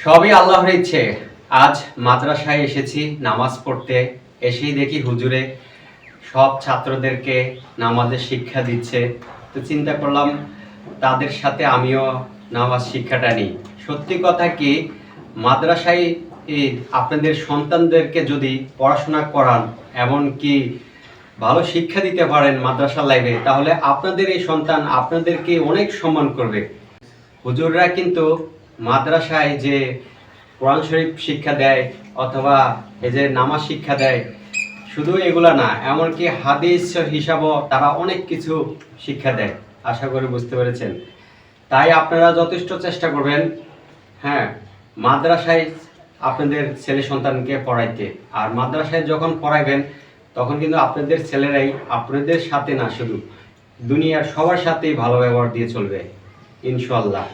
সবই আল্লাহর ইচ্ছে। আজ মাদ্রাসায় এসেছি নামাজ পড়তে, এসেই দেখি হুজুরে সব ছাত্রদেরকে নামাজের শিক্ষা দিচ্ছে। তো চিন্তা করলাম তাদের সাথে আমিও নামাজ শিক্ষাটা নিই। সত্যি কথা কি, মাদ্রাসায় আপনাদের সন্তানদেরকে যদি পড়াশোনা করান, এমনকি ভালো শিক্ষা দিতে পারেন মাদ্রাসা লাইফে, তাহলে আপনাদের এই সন্তান আপনাদেরকে অনেক সম্মান করবে। হুজুররা কিন্তু মাদ্রাসায় যে কোরআন শরীফ শিক্ষা দেয় অথবা এই যে নামাজ শিক্ষা দেয়, শুধু এগুলা না, এমনকি হাদিস হিসাবও তারা অনেক কিছু শিক্ষা দেয়। আশা করি বুঝতে পেরেছেন। তাই আপনারা যথেষ্ট চেষ্টা করবেন, হ্যাঁ, মাদ্রাসায় আপনাদের ছেলে সন্তানকে পড়াইতে। আর মাদ্রাসায় যখন পড়াইবেন তখন কিন্তু আপনাদের ছেলেরাই আপনাদের সাথে না, শুধু দুনিয়ার সবার সাথেই ভালো ব্যবহার দিয়ে চলবে ইনশাআল্লাহ।